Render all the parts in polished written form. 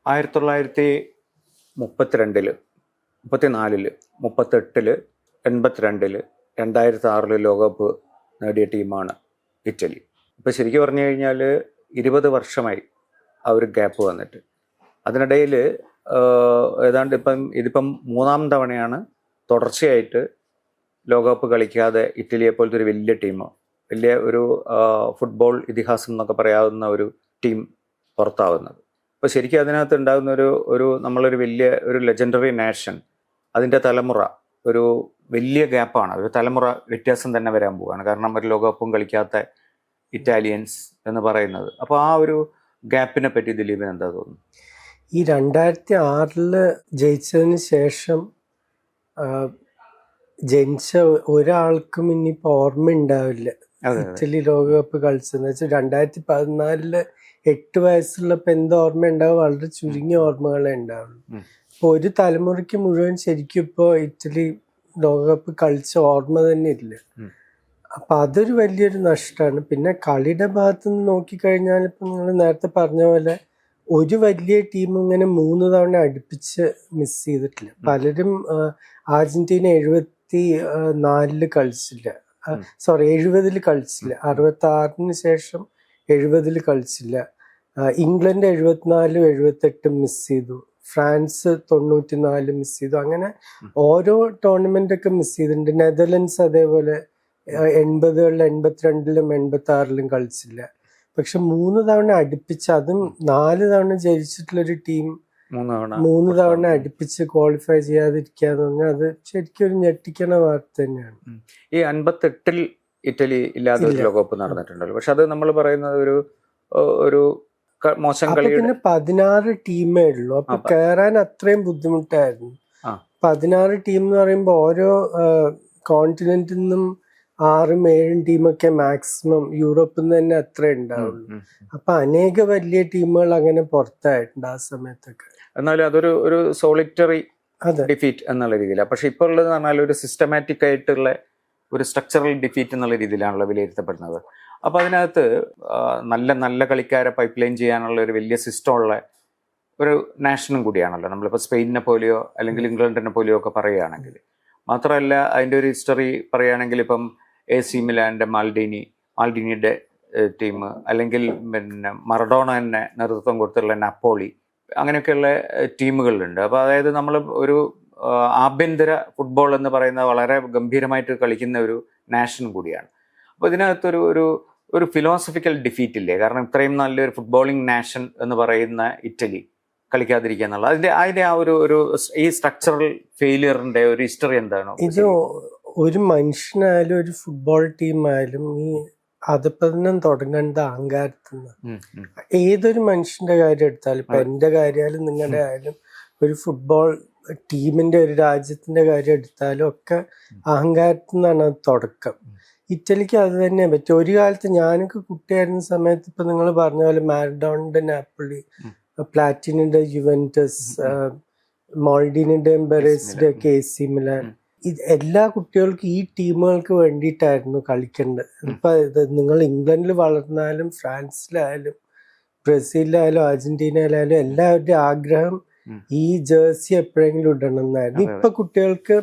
1932, 34, 38, 82, 2006 ലോകകപ്പ് നേടിയ ടീമാണ് ഇറ്റലി. ഇപ്പോൾ ശരിക്കും പറഞ്ഞു കഴിഞ്ഞാൽ 20 വർഷമായി ആ ഒരു ഗ്യാപ്പ് വന്നിട്ട്. അതിനിടയിൽ ഏതാണ്ട് ഇതിപ്പം 3-ാം തവണയാണ് തുടർച്ചയായിട്ട് ലോകകപ്പ് കളിക്കാതെ ഇറ്റലിയെ പോലത്തെ ഒരു വലിയ ടീം, വലിയ ഒരു ഫുട്ബോൾ ഇതിഹാസം എന്നൊക്കെ പറയാവുന്ന ഒരു ടീം പുറത്താവുന്നത്. അപ്പോൾ ശരിക്കും അതിനകത്ത് ഉണ്ടാകുന്ന ഒരു നമ്മളൊരു വലിയ ഒരു ലെജൻഡറി നാഷൻ, അതിൻ്റെ തലമുറ ഒരു വലിയ ഗ്യാപ്പാണ്, ഒരു തലമുറ വ്യത്യാസം തന്നെ വരാൻ പോവുകയാണ്. കാരണം ഒരു ലോകകപ്പും കളിക്കാത്ത ഇറ്റാലിയൻസ് എന്ന് പറയുന്നത്. അപ്പോൾ ആ ഒരു ഗ്യാപ്പിനെ പറ്റി ദിലീപിന് എന്താ തോന്നുന്നു? ഈ 2006 ജയിച്ചതിന് ശേഷം ജനിച്ച ഒരാൾക്കും ഇനിയിപ്പോൾ ഓർമ്മ ഉണ്ടാവില്ല ഇറ്റലി ലോകകപ്പ് കളിച്ചതെന്ന് വെച്ചാൽ 2014 8 വയസ്സുള്ളപ്പോൾ എന്താ ഓർമ്മ ഉണ്ടാവും? വളരെ ചുരുങ്ങിയ ഓർമ്മകളെ ഉണ്ടാവുള്ളൂ. അപ്പോൾ ഒരു തലമുറയ്ക്ക് മുഴുവൻ ശരിക്കും ഇപ്പോൾ ഇറ്റലി ലോകകപ്പ് കളിച്ച ഓർമ്മ തന്നെ ഇല്ല. അപ്പൊ അതൊരു വലിയൊരു നഷ്ടമാണ്. പിന്നെ കളിയുടെ ഭാഗത്ത് നിന്ന് നോക്കിക്കഴിഞ്ഞാൽ ഇപ്പം നിങ്ങൾ നേരത്തെ പറഞ്ഞ പോലെ ഒരു വലിയ ടീം ഇങ്ങനെ 3 തവണ അടുപ്പിച്ച് മിസ് ചെയ്തിട്ടില്ല. പലരും അർജന്റീന 74 കളിച്ചില്ല, 70 കളിച്ചില്ല, 66 ശേഷം 70 കളിച്ചില്ല. ഇംഗ്ലണ്ട് 74, 78 മിസ് ചെയ്തു. ഫ്രാൻസ് 94 മിസ് ചെയ്തു. അങ്ങനെ ഓരോ ടൂർണമെന്റ് ഒക്കെ മിസ് ചെയ്തിട്ടുണ്ട്. നെതർലൻഡ്സ് അതേപോലെ 80, 82, 86 കളിച്ചില്ല. പക്ഷെ 3 തവണ അടുപ്പിച്ച്, അതും 4 തവണ ജയിച്ചിട്ടുള്ളൊരു ടീം 3 തവണ അടുപ്പിച്ച് ക്വാളിഫൈ ചെയ്യാതിരിക്കുക എന്ന് പറഞ്ഞാൽ അത് ശരിക്കും ഒരു ഞെട്ടിക്കണ വാർത്ത തന്നെയാണ്. ഈ 58 ഇറ്റലി ഇല്ലാതെ ലോകകപ്പ് നടന്നിട്ടുണ്ടല്ലോ. പക്ഷെ അത് നമ്മൾ പറയുന്നത് ഒരു മോശം കളി. പിന്നെ 16 ടീമേ ഉള്ളൂ. അപ്പൊ കയറാൻ അത്രയും ബുദ്ധിമുട്ടായിരുന്നു. 16 ടീം എന്ന് പറയുമ്പോൾ ഓരോ കോണ്ടിനെന്റിൽ നിന്നും 6-7 ടീമൊക്കെ മാക്സിമം, യൂറോപ്പിൽ നിന്ന് തന്നെ അത്ര ഉണ്ടാവുള്ളൂ. അപ്പൊ അനേക വലിയ ടീമുകൾ അങ്ങനെ പുറത്തായിട്ടുണ്ട് ആ സമയത്തൊക്കെ. എന്നാലും അതൊരു സോളിറ്ററി ഡിഫീറ്റ് എന്നുള്ള രീതിയിലാണ്. പക്ഷെ ഇപ്പോൾ ഉള്ളത് പറഞ്ഞാൽ ഒരു സിസ്റ്റമാറ്റിക് ആയിട്ടുള്ള ഒരു സ്ട്രക്ചറൽ ഡിഫീറ്റ് എന്നുള്ള രീതിയിലാണല്ലോ വിലയിരുത്തപ്പെടുന്നത്. അപ്പോൾ അതിനകത്ത് നല്ല കളിക്കാരെ പൈപ്പ് ലൈൻ ചെയ്യാനുള്ള ഒരു വലിയ സിസ്റ്റമുള്ള ഒരു നാഷനും കൂടിയാണല്ലോ. നമ്മളിപ്പോൾ സ്പെയിനിനെ പോലെയോ അല്ലെങ്കിൽ ഇംഗ്ലണ്ടിനെ പോലെയോ ഒക്കെ പറയുകയാണെങ്കിൽ. മാത്രമല്ല അതിൻ്റെ ഒരു ഹിസ്റ്ററി പറയുകയാണെങ്കിൽ ഇപ്പം AC മിലാൻ്റെ മാൽഡിനിയുടെ ടീം, അല്ലെങ്കിൽ പിന്നെ മറഡോണ തന്നെ നേതൃത്വം കൊടുത്തിട്ടുള്ള നാപ്പോളി, അങ്ങനെയൊക്കെയുള്ള ടീമുകളുണ്ട്. അപ്പോൾ അതായത് നമ്മൾ ഒരു ആഭ്യന്തര ഫുട്ബോൾ എന്ന് പറയുന്ന വളരെ ഗംഭീരമായിട്ട് കളിക്കുന്ന ഒരു നാഷൻ കൂടിയാണ്. അപ്പോൾ ഇതിനകത്തൊരു ഒരു ഫിലോസഫിക്കൽ ഡിഫീറ്റ് ഇല്ലേ? കാരണം ഇത്രയും നല്ലൊരു ഫുട്ബോളിംഗ് നാഷൻ എന്ന് പറയുന്ന ഇറ്റലി കളിക്കാതിരിക്കുക എന്നുള്ള അതിന്റെ ആ ഒരു ഈ സ്ട്രക്ചറൽ ഫെയിലിയറിന്റെ ഒരു ഹിസ്റ്ററി എന്താണ്? ഇത് ഒരു മനുഷ്യനായാലും ഒരു ഫുട്ബോൾ ടീം ആയാലും ഈ അധപതനം തുടങ്ങേണ്ട അഹങ്കാരത്തിൽ നിന്ന്. ഏതൊരു മനുഷ്യന്റെ കാര്യം എടുത്താലും, ഇപ്പൊ എന്റെ കാര്യമായാലും നിങ്ങളുടെ ആയാലും, ഒരു ഫുട്ബോൾ ടീമിന്റെ ഒരു രാജ്യത്തിന്റെ കാര്യം എടുത്താലും ഒക്കെ അഹങ്കാരത്തിൽ നിന്നാണ് അത് തുടക്കം. ഇറ്റലിക്ക് അത് തന്നെ പറ്റും. ഒരു കാലത്ത് ഞാനൊക്കെ കുട്ടിയായിരുന്ന സമയത്ത് ഇപ്പൊ നിങ്ങൾ പറഞ്ഞ പോലെ മാരഡോണയുടെ നാപ്പോളി, പ്ലാറ്റിനിന്റെ യുവന്റസ്, മോൾഡിനിന്റെ ബെറേസിന്റെ AC മിലാൻ, എല്ലാ കുട്ടികൾക്കും ഈ ടീമുകൾക്ക് വേണ്ടിയിട്ടായിരുന്നു കളിക്കേണ്ടത്. ഇപ്പൊ നിങ്ങൾ ഇംഗ്ലണ്ടിൽ വളർന്നാലും ഫ്രാൻസിലായാലും ബ്രസീലിലായാലും അർജന്റീനയിലായാലും എല്ലാവരുടെയും ആഗ്രഹം ഈ ജേഴ്സി എപ്പോഴെങ്കിലും ഇടണം എന്നായിരുന്നു. ഇപ്പൊ കുട്ടികൾക്ക്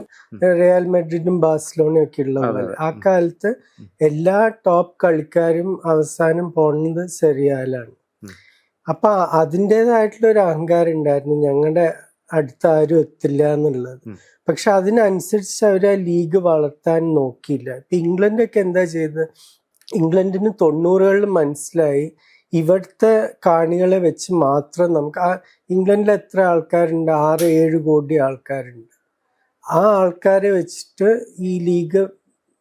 റയൽ മാഡ്രിഡും ബാഴ്സലോണയും ഒക്കെ ഉള്ള പോലെ ആ കാലത്ത് എല്ലാ ടോപ്പ് കളിക്കാരും അവസാനം പോണത് സെറിയയിലാണ്. അപ്പൊ അതിൻ്റെതായിട്ടുള്ള ഒരു അഹങ്കാരം ഉണ്ടായിരുന്നു, ഞങ്ങളുടെ അടുത്ത് ആരും എത്തില്ല എന്നുള്ളത്. പക്ഷെ അതിനനുസരിച്ച് അവർ ആ ലീഗ് വളർത്താൻ നോക്കിയില്ല. ഇപ്പൊ ഇംഗ്ലണ്ടൊക്കെ എന്താ ചെയ്തത്? ഇംഗ്ലണ്ടിന് 90കളിൽ മനസ്സിലായി ഇവിടുത്തെ കാണികളെ വെച്ച് മാത്രം നമുക്ക് ഇംഗ്ലണ്ടിൽ എത്ര ആൾക്കാരുണ്ട്? 6-7 കോടി ആൾക്കാരുണ്ട്. ആ ആൾക്കാരെ വെച്ചിട്ട് ഈ ലീഗ്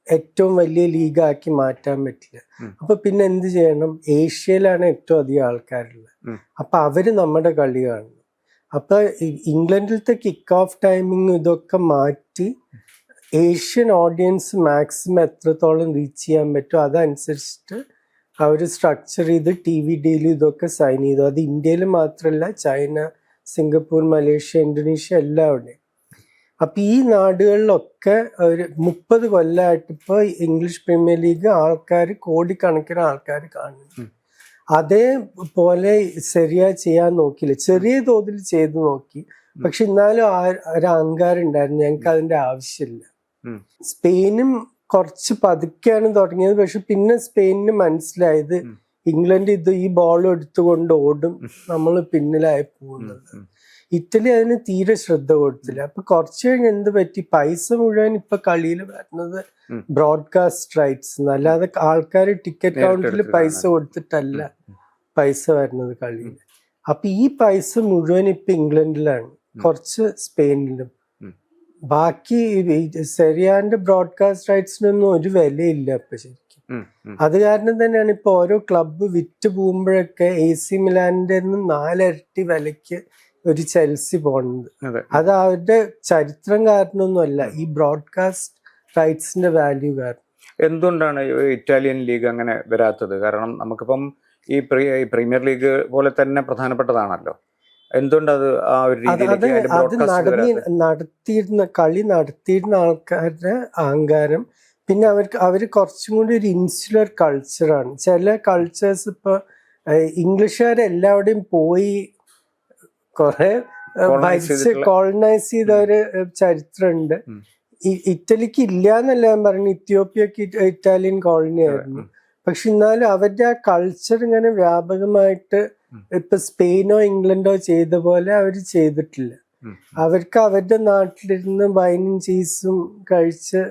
ഏറ്റവും വലിയ ലീഗാക്കി മാറ്റാൻ പറ്റില്ല. അപ്പൊ പിന്നെ എന്ത് ചെയ്യണം? ഏഷ്യയിലാണ് ഏറ്റവും അധികം ആൾക്കാരുള്ളത്. അപ്പൊ അവര് നമ്മുടെ കളി കാണണം. അപ്പൊ ഇംഗ്ലണ്ടിലത്തെ കിക്ക് ഓഫ് ടൈമിങ് ഇതൊക്കെ മാറ്റി ഏഷ്യൻ ഓഡിയൻസ് മാക്സിമം എത്രത്തോളം റീച്ച് ചെയ്യാൻ പറ്റും അതനുസരിച്ചിട്ട് അവർ സ്ട്രക്ചർ ചെയ്ത് TV ഡീൽ ഇതൊക്കെ സൈൻ ചെയ്തു. അത് ഇന്ത്യയിൽ മാത്രമല്ല, ചൈന, സിംഗപ്പൂർ, മലേഷ്യ, ഇന്തോനേഷ്യ എല്ലാവിടെയും. അപ്പൊ ഈ നാടുകളിലൊക്കെ ഒരു 30 കൊല്ലമായിട്ട് ഇപ്പൊ ഇംഗ്ലീഷ് പ്രീമിയർ ലീഗ് കോടിക്കണക്കിന് ആൾക്കാർ കാണുന്നു. അതേപോലെ ശരിയായി ചെയ്യാൻ നോക്കിയില്ല, ചെറിയ തോതിൽ ചെയ്തു നോക്കി. പക്ഷെ എന്നാലും ഒരു അഹങ്കാരം ഉണ്ടായിരുന്നു, ഞങ്ങൾക്ക് അതിന്റെ ആവശ്യമില്ല. സ്പെയിനും കുറച്ച് പതുക്കെയാണ് തുടങ്ങിയത്, പക്ഷെ പിന്നെ സ്പെയിനിന് മനസ്സിലായത് ഇംഗ്ലണ്ട് ഈ ബോൾ എടുത്തുകൊണ്ട് ഓടും, നമ്മൾ പിന്നിലായി പോകുന്നത്. ഇറ്റലി അതിന് തീരെ ശ്രദ്ധ കൊടുത്തില്ല. അപ്പൊ കുറച്ച് കഴിഞ്ഞ് എന്ത് പറ്റി, പൈസ മുഴുവൻ ഇപ്പൊ കളിയിൽ വരുന്നത് ബ്രോഡ്കാസ്റ്റ് റൈറ്റ്സ്, അല്ലാതെ ആൾക്കാർ ടിക്കറ്റ് കൗണ്ടറിൽ പൈസ കൊടുത്തിട്ടല്ല പൈസ വരുന്നത് കളിയിൽ. അപ്പൊ ഈ പൈസ മുഴുവൻ ഇപ്പൊ ഇംഗ്ലണ്ടിലാണ്, കുറച്ച് സ്പെയിനിലും. ബാക്കി സെരിയാന്റെ ബ്രോഡ്കാസ്റ്റ് റൈറ്റ്സിനൊന്നും ഒരു വിലയില്ല ഇപ്പൊ ശരിക്കും. അത് കാരണം തന്നെയാണ് ഇപ്പൊ ഓരോ ക്ലബ്ബ് വിറ്റ് പോകുമ്പോഴൊക്കെ AC മിലാനിന്റെ 4 ഇരട്ടി വിലയ്ക്ക് ഒരു ചെൽസി പോകുന്നത്. അത് അവരുടെ ചരിത്രം കാരണമൊന്നുമല്ല, ഈ ബ്രോഡ്കാസ്റ്റ് റൈറ്റ്സിന്റെ വാല്യൂ കാരണം. എന്തുകൊണ്ടാണ് ഇറ്റാലിയൻ ലീഗ് അങ്ങനെ വരാത്തത്? കാരണം നമുക്കിപ്പം ഈ പ്രീമിയർ ലീഗ് പോലെ തന്നെ പ്രധാനപ്പെട്ടതാണല്ലോ. എന്തുകൊണ്ട് അത് ആ ഒരു കളി നടത്തിയിരുന്ന ആൾക്കാരുടെ അഹങ്കാരം, പിന്നെ അവര് കുറച്ചും കൂടി ഒരു ഇൻസുലർ കൾച്ചറാണ്. ചില കൾച്ചേഴ്സ് ഇപ്പൊ ഇംഗ്ലീഷുകാരെല്ലാവിടെയും പോയി കുറെ കോളനൈസ് ചെയ്ത ഒരു ചരിത്രമുണ്ട്. ഇറ്റലിക്ക് ഇല്ല എന്നല്ല ഞാൻ പറഞ്ഞു, ഇത്യോപ്യക്ക് ഇറ്റാലിയൻ കോളനി ആയിരുന്നു. പക്ഷെ എന്നാലും അവരുടെ ആ കൾച്ചർ ഇങ്ങനെ വ്യാപകമായിട്ട് ഇപ്പൊ സ്പെയിനോ ഇംഗ്ലണ്ടോ ചെയ്ത പോലെ അവര് ചെയ്തിട്ടില്ല. അവർക്ക് അവരുടെ നാട്ടിലിരുന്ന് വൈനും ചീസും കഴിച്ച്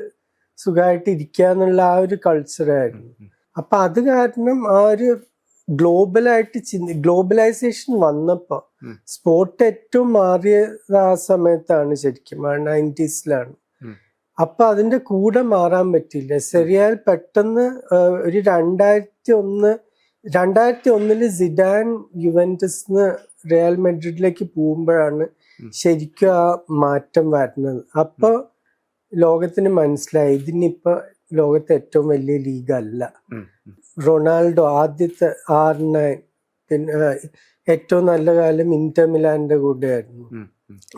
സുഖമായിട്ട് ഇരിക്കാന്നുള്ള ആ ഒരു കൾച്ചറായിരുന്നു. അപ്പൊ അത് കാരണം ആ ഒരു ഗ്ലോബലൈസേഷൻ വന്നപ്പോ സ്പോർട്ട് ഏറ്റവും മാറിയത് ആ സമയത്താണ്, ശരിക്കും 90s. അപ്പൊ അതിന്റെ കൂടെ മാറാൻ പറ്റില്ല. ശരിയാൽ പെട്ടെന്ന് ഒരു 2001 സിഡാൻ യുവന്റസിന് റയൽ മാഡ്രിഡിലേക്ക് പോകുമ്പോഴാണ് ശരിക്കും ആ മാറ്റം വരുന്നത്. അപ്പൊ ലോകത്തിന് മനസ്സിലായി ഇതിനിപ്പോ ലോകത്തെ ഏറ്റവും വലിയ ലീഗല്ല. റൊണാൾഡോ ആദ്യത്തെ R9, പിന്നെ ഏറ്റവും നല്ല കാലം ഇന്റർ മിലാന്റെ കൂടെയായിരുന്നു,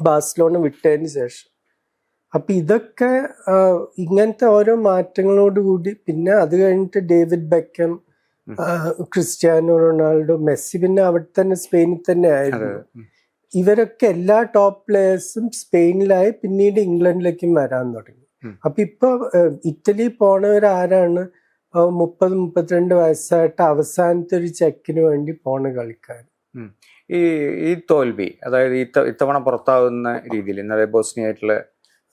ബാഴ്സലോണ വിട്ടതിന് ശേഷം. അപ്പൊ ഇതൊക്കെ ഇങ്ങനത്തെ ഓരോ മാറ്റങ്ങളോടുകൂടി, പിന്നെ അത് കഴിഞ്ഞിട്ട് ഡേവിഡ് ബെക്കം, ക്രിസ്ത്യാനോ റൊണാൾഡോ, മെസ്സി പിന്നെ അവിടെ തന്നെ സ്പെയിനിൽ തന്നെ ആയിരുന്നു. ഇവരൊക്കെ എല്ലാ ടോപ്പ് പ്ലേയേഴ്സും സ്പെയിനിലായി, പിന്നീട് ഇംഗ്ലണ്ടിലേക്കും വരാൻ തുടങ്ങി. അപ്പൊ ഇപ്പൊ ഇറ്റലി പോണവരാരാണ്? 30-32 വയസ്സായിട്ട് അവസാനത്തെ ഒരു ചെക്കിന് വേണ്ടി പോണ കളിക്കാർ. ഈ തോൽവി, അതായത് ഇത്തവണ പുറത്താവുന്ന രീതിയിൽ ഇന്നലെ ബോസ്നിയായിട്ടുള്ള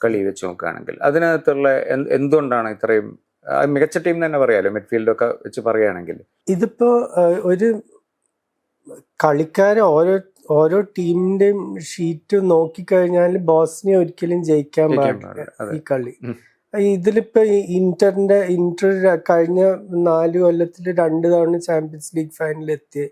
കളി വെച്ച് നോക്കുകയാണെങ്കിൽ അതിനകത്തുള്ള എന്തുകൊണ്ടാണ് ഇത്രയും മികച്ച ടീം തന്നെ പറയാലോ, മിഡ്ഫീൽഡൊക്കെ വെച്ച് പറയുകയാണെങ്കിൽ? ഇതിപ്പോ ഒരു കളിക്കാരെ ഓരോ ടീമിന്റെയും ഷീറ്റ് നോക്കിക്കഴിഞ്ഞാൽ ബോസ്നിയ ഒരിക്കലും ജയിക്കാൻ പാടില്ല ഈ കളി. ഇതിലിപ്പോ ഇന്റർ കഴിഞ്ഞ 4 കൊല്ലത്തിൽ 2 തവണ ചാമ്പ്യൻസ് ലീഗ് ഫൈനലിൽ എത്തിയ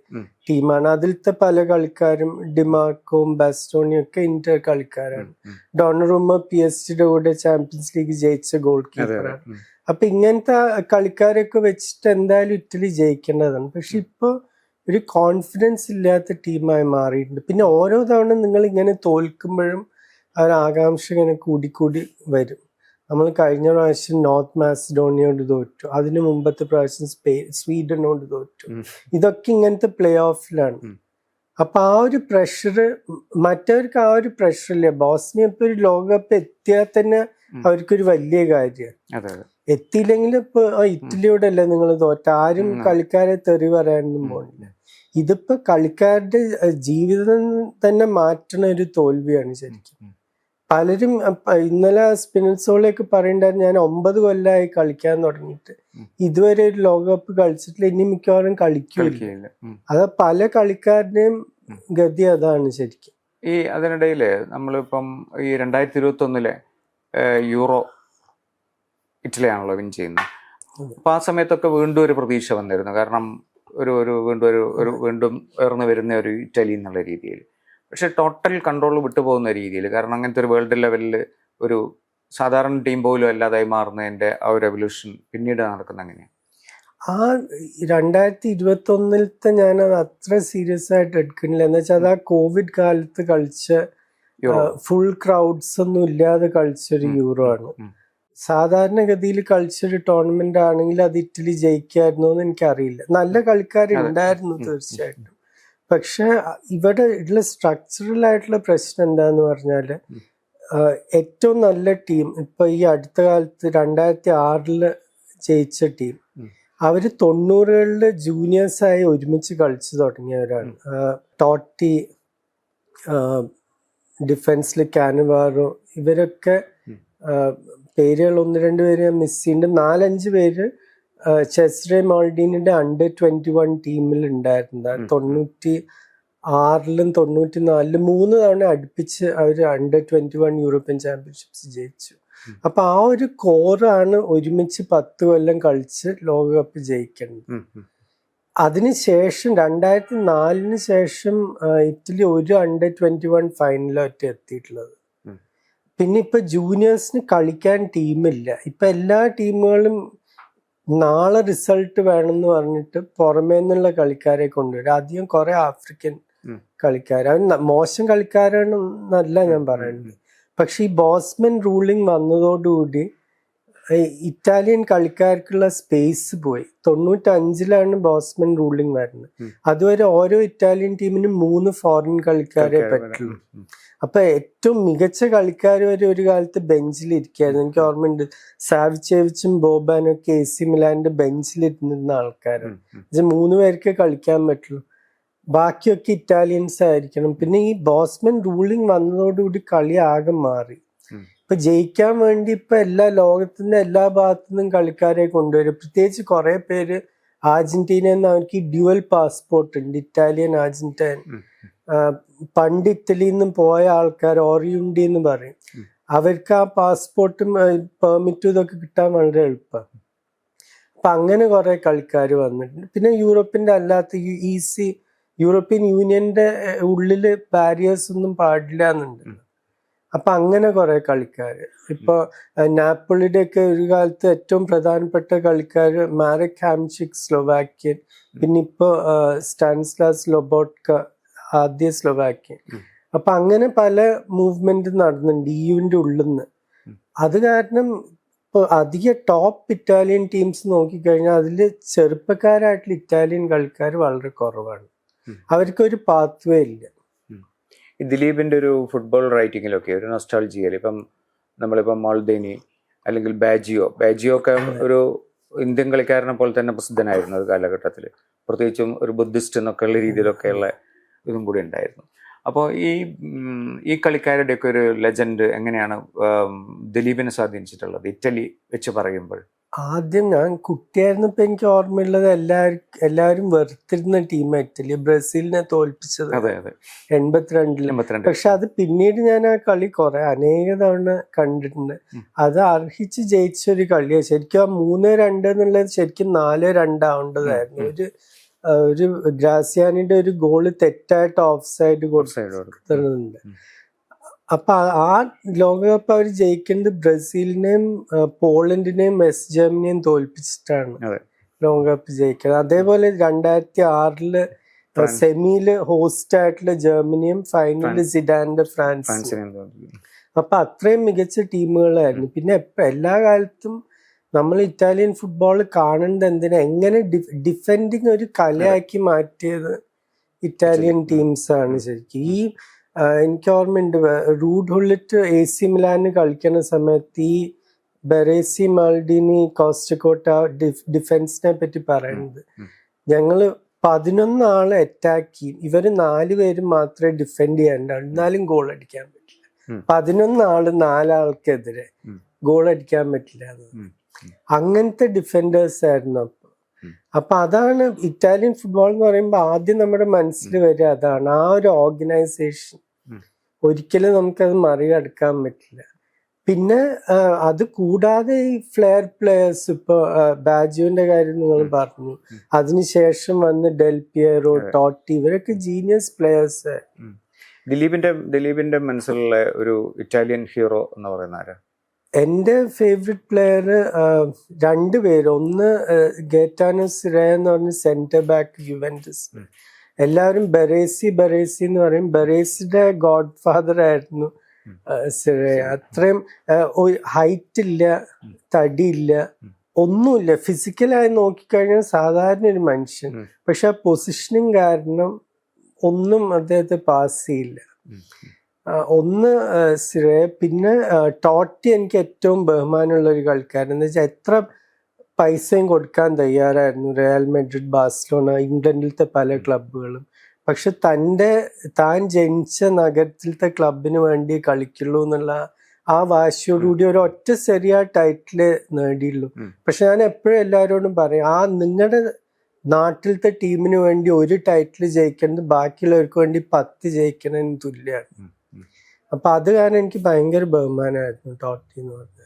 ടീമാണ്. അതിലത്തെ പല കളിക്കാരും ഡിമാർക്കോയും ബാസ്റ്റോണിയും ഒക്കെ ഇന്റർ കളിക്കാരാണ്. ഡോണറുമ്മ PSG കൂടെ ചാമ്പ്യൻസ് ലീഗ് ജയിച്ച ഗോൾ കീപ്പറാണ്. അപ്പൊ ഇങ്ങനത്തെ കളിക്കാരൊക്കെ വെച്ചിട്ട് എന്തായാലും ഇറ്റലി ജയിക്കേണ്ടതാണ്. പക്ഷെ ഇപ്പൊ ഒരു കോൺഫിഡൻസ് ഇല്ലാത്ത ടീമായി മാറിയിട്ടുണ്ട്. പിന്നെ ഓരോ തവണ നിങ്ങൾ ഇങ്ങനെ തോൽക്കുമ്പോഴും ആ ആകാംക്ഷ ഇങ്ങനെ കൂടിക്കൂടി വരും. നമ്മൾ കഴിഞ്ഞ പ്രാവശ്യം നോർത്ത് മാസിഡോണിയോട് തോറ്റു, അതിന് മുമ്പത്തെ പ്രാവശ്യം സ്വീഡനോട് തോറ്റു. ഇതൊക്കെ ഇങ്ങനത്തെ പ്ലേ ഓഫിലാണ്. അപ്പൊ ആ ഒരു പ്രഷർ മറ്റവർക്ക് ആ ഒരു പ്രഷർ ഇല്ല. ബോസ്നിയ ഇപ്പൊ ഒരു ലോകകപ്പ് എത്തിയാൽ തന്നെ അവർക്കൊരു വലിയ കാര്യമാണ്. എത്തിയില്ലെങ്കിൽ ഇപ്പൊ ഇറ്റലിയോടല്ലേ നിങ്ങൾ തോറ്റ, ആരും കളിക്കാരെ തെറി പറയാനൊന്നും പോണില്ല. ഇതിപ്പോ കളിക്കാരുടെ ജീവിതം തന്നെ മാറ്റണ ഒരു തോൽവിയാണ് ശരിക്കും. പലരും ഇന്നലെ സ്പിനൽസോളൊക്കെ പറയണ്ടായിരുന്നു, ഞാൻ 9 കൊല്ലമായി കളിക്കാൻ തുടങ്ങിയിട്ട് ഇതുവരെ ഒരു ലോകകപ്പ് കളിച്ചിട്ടില്ല, ഇനി മിക്കവാറും കളിക്കില്ല. അത് പല കളിക്കാരുടെയും ഗതി അതാണ് ശരിക്കും. ഈ അതിനിടയില് നമ്മളിപ്പം ഈ 2021 യൂറോ ഇറ്റലിയാണല്ലോ വിൻ ചെയ്യുന്നത്. അപ്പൊ ആ സമയത്തൊക്കെ വീണ്ടും ഒരു പ്രതീക്ഷ വന്നിരുന്നു. കാരണം വീണ്ടും ഉയർന്നു വരുന്ന ഒരു ഇറ്റലി എന്നുള്ള രീതിയിൽ. പക്ഷെ ടോട്ടൽ കൺട്രോൾ വിട്ടുപോകുന്ന രീതിയിൽ, കാരണം അങ്ങനത്തെ ഒരു വേൾഡ് ലെവലിൽ ഒരു സാധാരണ ടീം പോലും അല്ലാതായി മാറുന്നതിന്റെ ആ ഒരു എവല്യൂഷൻ പിന്നീട് നടക്കുന്ന എങ്ങനെയാണ്? ആ 2021 ഞാനത് അത്ര സീരിയസ് ആയിട്ട് എടുക്കുന്നില്ല. എന്ന് വെച്ചാൽ അത് ആ കോവിഡ് കാലത്ത് കളിച്ച ഫുൾ ക്രൗഡ്സ് ഒന്നും ഇല്ലാതെ കളിച്ചൊരു യൂറോ ആണ്. സാധാരണഗതിയിൽ കളിച്ചൊരു ടൂർണമെന്റ് ആണെങ്കിൽ അത് ഇറ്റലി ജയിക്കായിരുന്നോ എന്ന് എനിക്കറിയില്ല. നല്ല കളിക്കാരുണ്ടായിരുന്നു തീർച്ചയായിട്ടും. പക്ഷെ ഇവിടെ ഉള്ള സ്ട്രക്ചറൽ ആയിട്ടുള്ള പ്രശ്നം എന്താന്ന് പറഞ്ഞാല് ഏറ്റവും നല്ല ടീം ഇപ്പൊ ഈ അടുത്ത കാലത്ത് 2006 ജയിച്ച ടീം അവര് 90-കളില് ജൂനിയേഴ്സായി ഒരുമിച്ച് കളിച്ചു തുടങ്ങിയവരാണ്. ടോട്ടി, ഡിഫൻസിൽ കാനവാറോ, ഇവരൊക്കെ പേരുകൾ 1-2 പേര് ഞാൻ മിസ് ചെയ്യുന്നുണ്ട്. 4-5 പേര് ചെസ്റേ മാൾഡീനിന്റെ Under-21 ടീമിൽ ഉണ്ടായിരുന്നതാണ്. 96-ലും 94-ലും 3 തവണ അടുപ്പിച്ച് അവര് Under-21 യൂറോപ്യൻ ചാമ്പ്യൻഷിപ്സ് ജയിച്ചു. അപ്പൊ ആ ഒരു കോറാണ് ഒരുമിച്ച് 10 കൊല്ലം കളിച്ച് ലോകകപ്പ് ജയിക്കുന്നത്. അതിനുശേഷം 2004-ന് ശേഷം ഇറ്റലി ഒരു Under-21 ഫൈനലോട്ട് എത്തിയിട്ടുള്ളത്. പിന്നെ ഇപ്പൊ ജൂനിയേഴ്സിന് കളിക്കാൻ ടീമില്ല. ഇപ്പൊ എല്ലാ ടീമുകളും നാളെ റിസൾട്ട് വേണമെന്ന് പറഞ്ഞിട്ട് പുറമേ നിന്നുള്ള കളിക്കാരെ കൊണ്ടുവരും. അധികം കുറെ ആഫ്രിക്കൻ കളിക്കാർ. അവർ മോശം കളിക്കാരാണെന്നല്ല ഞാൻ പറയുന്നത്. പക്ഷെ ഈ ബോസ്മൻ റൂളിംഗ് വന്നതോടുകൂടി ഇറ്റാലിയൻ കളിക്കാർക്കുള്ള സ്പേസ് പോയി. 95-ലാണ് ബോസ്മൻ റൂളിംഗ് വരുന്നത്. അതുവരെ ഓരോ ഇറ്റാലിയൻ ടീമിനും 3 ഫോറിൻ കളിക്കാരെ പറ്റുള്ളൂ. അപ്പൊ ഏറ്റവും മികച്ച കളിക്കാർ വരെ ഒരു കാലത്ത് ബെഞ്ചിൽ ഇരിക്കായിരുന്നു. എനിക്ക് ഓർമ്മയുണ്ട്, സാവിച്ചേവിച്ചും ബോബാനും ഒക്കെ AC മിലാന്റെ ബെഞ്ചിലിരുന്നിരുന്ന ആൾക്കാരാണ്. 3 പേർക്ക് കളിക്കാൻ പറ്റുള്ളൂ, ബാക്കിയൊക്കെ ഇറ്റാലിയൻസ് ആയിരിക്കണം. പിന്നെ ഈ ബോസ്മൻ റൂളിംഗ് വന്നതോടുകൂടി കളി ആകെ മാറി. ഇപ്പൊ ജയിക്കാൻ വേണ്ടി ഇപ്പൊ ലോകത്തിന്റെ എല്ലാ ഭാഗത്തുനിന്നും കളിക്കാരെ കൊണ്ടുവരും. പ്രത്യേകിച്ച് കുറെ പേര് അർജന്റീനയിൽ നിന്ന് അവർക്ക് ഡ്യുവൽ പാസ്പോർട്ട് ഉണ്ട്, ഇറ്റാലിയൻ അർജന്റൈൻ. പണ്ട് ഇറ്റലിയിൽ നിന്നും പോയ ആൾക്കാർ ഓറിയുണ്ടി എന്ന് പറയും. അവർക്ക് ആ പാസ്പോർട്ടും പെർമിറ്റും ഇതൊക്കെ കിട്ടാൻ വളരെ എളുപ്പമാണ്. അപ്പൊ അങ്ങനെ കുറെ കളിക്കാർ വന്നിട്ടുണ്ട്. പിന്നെ യൂറോപ്പിന്റെ അല്ലാത്ത യൂറോപ്യൻ യൂണിയന്റെ ഉള്ളില് ബാരിയേഴ്സ് ഒന്നും പാടില്ല എന്നുണ്ട്. അപ്പൊ അങ്ങനെ കുറെ കളിക്കാര് ഇപ്പൊ നാപ്പോളിയുടെ ഒക്കെ ഒരു കാലത്ത് ഏറ്റവും പ്രധാനപ്പെട്ട കളിക്കാര് മാരക് ഹാംഷിക്, സ്ലോവാക്യൻ. പിന്നെ ഇപ്പൊ സ്റ്റാനിസ്ലാസ് ലൊബോട്ക, ആദ്യ സ്ലോവാക്യൻ. അപ്പൊ അങ്ങനെ പല മൂവ്മെന്റ് നടന്നുണ്ട് EUവിന്റെ ഉള്ളിൽ നിന്ന്. അത് കാരണം ഇപ്പൊ അധിക ടോപ്പ് ഇറ്റാലിയൻ ടീംസ് നോക്കിക്കഴിഞ്ഞാൽ അതിൽ ചെറുപ്പക്കാരായിട്ടുള്ള ഇറ്റാലിയൻ കളിക്കാർ വളരെ കുറവാണ്. അവർക്കൊരു പാത്വേ ഇല്ല. ദിലീപിന്റെ ഒരു ഫുട്ബോൾ റൈറ്റിങ്ങിലൊക്കെ ഒരു നൊസ്റ്റാൾജിയൽ ഇപ്പം നമ്മളിപ്പം മാൾഡേനി അല്ലെങ്കിൽ ബാജിയോ ഒക്കെ ഒരു ഇന്ത്യൻ കളിക്കാരനെ പോലെ തന്നെ പ്രസിദ്ധനായിരുന്നു ഒരു കാലഘട്ടത്തിൽ. പ്രത്യേകിച്ചും ഒരു ബുദ്ധിസ്റ്റ് എന്നൊക്കെയുള്ള രീതിയിലൊക്കെയുള്ള ഇതും കൂടി ഉണ്ടായിരുന്നു. അപ്പോൾ ഈ കളിക്കാരുടെയൊക്കെ ഒരു ലെജൻഡ് എങ്ങനെയാണ് ദിലീപിനെ സ്വാധീനിച്ചിട്ടുള്ളത് ഇറ്റലി വെച്ച് പറയുമ്പോൾ? ആദ്യം ഞാൻ കുട്ടിയായിരുന്നപ്പോ എനിക്ക് ഓർമ്മയുള്ളത് എല്ലാവരും വെറുത്തിരുന്ന ടീമാണ് ഇറ്റലി. ബ്രസീലിനെ തോൽപ്പിച്ചത് 82-ൽ. പക്ഷെ അത് പിന്നീട് ഞാൻ ആ കളി അനേക തവണ കണ്ടിട്ടുണ്ട്. അത് അർഹിച്ച് ജയിച്ചൊരു കളിയാണ്. ശരിക്കും ആ 3-2 എന്നുള്ളത് ശരിക്കും 4-2 ആവേണ്ടതായിരുന്നു. ഒരു ഗ്രാസിയാനിയുടെ ഒരു ഗോള് തെറ്റായിട്ട് ഓഫ് സൈഡ് കൊടുത്തിട്ടുണ്ട്. അപ്പൊ ആ ലോകകപ്പ് അവർ ജയിക്കുന്നത് ബ്രസീലിനെയും പോളണ്ടിനെയും വെസ്റ്റ് ജർമ്മനിയെയും തോൽപ്പിച്ചിട്ടാണ് ലോകകപ്പ് ജയിക്കുന്നത്. അതേപോലെ 2006-ല് സെമിയില് ഹോസ്റ്റ് ആയിട്ടുള്ള ജർമ്മനിയും ഫൈനലില് സിഡാന്റെ ഫ്രാൻസും. അപ്പൊ അത്രയും മികച്ച ടീമുകളായിരുന്നു. പിന്നെ എല്ലാ കാലത്തും നമ്മൾ ഇറ്റാലിയൻ ഫുട്ബോൾ കാണുന്നത് എങ്ങനെ ഡിഫെൻഡിങ് ഒരു കലയാക്കി മാറ്റിയത് ഇറ്റാലിയൻ ടീംസ് ആണ് ശരിക്കും. എനിക്ക് ഓർമ്മയുണ്ട്, റൂഡ് ഹുള്ളിറ്റ് AC മിലാന് കളിക്കുന്ന സമയത്ത് ഈ ബെറേസി, മാൾഡിനി, കോസ്റ്റക്കോട്ട ഡിഫൻസിനെ പറ്റി പറയുന്നത്, ഞങ്ങള് 11 ആളെ അറ്റാക്ക് ചെയ്യും, ഇവര് 4 പേരും മാത്രമേ ഡിഫെൻഡ് ചെയ്യാനുണ്ടാവും, എന്നാലും ഗോൾ അടിക്കാൻ പറ്റില്ല. 11 ആള് 4 ആൾക്കെതിരെ ഗോൾ അടിക്കാൻ പറ്റില്ല. അങ്ങനത്തെ ഡിഫൻഡേഴ്സ് ആയിരുന്നു. അപ്പൊ അതാണ് ഇറ്റാലിയൻ ഫുട്ബോൾ എന്ന് പറയുമ്പോൾ ആദ്യം നമ്മുടെ മനസ്സിൽ വരിക അതാണ്. ആ ഒരു ഓർഗനൈസേഷൻ ഒരിക്കലും നമുക്കത് മറികടക്കാൻ പറ്റില്ല. പിന്നെ അത് കൂടാതെ ഈ ഫ്ലെയർ പ്ലേയേഴ്സ്, ഇപ്പൊ ബാജിയോന്റെ കാര്യം നിങ്ങൾ പറഞ്ഞു, അതിനുശേഷം വന്ന് ഡെൽ പിയറോ, ടോട്ടി, ഇവരൊക്കെ ജീനിയസ് പ്ലേയേഴ്സ്. ദിലീപിന്റെ മനസ്സിലുള്ള ഒരു ഇറ്റാലിയൻ ഹീറോ എന്ന് പറയുന്ന ആരാ? എന്റെ ഫേവറേറ്റ് പ്ലെയർ 2 പേര്. ഒന്ന് ഗേറ്റാനോ സിറേ എന്ന് പറഞ്ഞ സെന്റർ ബാക്ക് യുവന്റസ്. എല്ലാവരും ബെറേസി എന്ന് പറയും. ബെറേസിയുടെ ഗോഡ് ഫാദർ ആയിരുന്നു സിറേ. അത്രയും ഹൈറ്റ് ഇല്ല, തടിയില്ല, ഒന്നുമില്ല. ഫിസിക്കലായി നോക്കിക്കഴിഞ്ഞാൽ സാധാരണ ഒരു മനുഷ്യൻ. പക്ഷെ ആ പൊസിഷനിങ് കാരണം ഒന്നും അദ്ദേഹത്തെ പാസ് ചെയ്യില്ല. ഒന്ന് സിറേ. പിന്നെ ടോട്ടി എനിക്ക് ഏറ്റവും ബഹുമാനമുള്ള ഒരു കളിക്കാരൻ. എന്ന് വെച്ചാൽ എത്ര പൈസയും കൊടുക്കാൻ തയ്യാറായിരുന്നു റയൽ മാഡ്രിഡ്, ബാഴ്സലോണ, ഇംഗ്ലണ്ടിലത്തെ പല ക്ലബുകളും. പക്ഷെ താൻ ജനിച്ച നഗരത്തിലത്തെ ക്ലബിന് വേണ്ടി കളിക്കുള്ളൂ എന്നുള്ള ആ വാശിയോടുകൂടി ഒരു ഒറ്റ സെറിയ ടൈറ്റില് നേടിയുള്ളൂ. പക്ഷെ ഞാൻ എപ്പോഴും എല്ലാവരോടും പറയും, നിങ്ങളുടെ നാട്ടിലത്തെ ടീമിന് വേണ്ടി ഒരു ടൈറ്റിൽ ജയിക്കുന്നത് ബാക്കിയുള്ളവർക്ക് വേണ്ടി 10 ജയിക്കുന്നതിന് തുല്യമാണ്. അപ്പൊ അത് കാരണം എനിക്ക് ഭയങ്കര ബഹുമാനമായിരുന്നു ടോട്ടി എന്ന് പറഞ്ഞത്.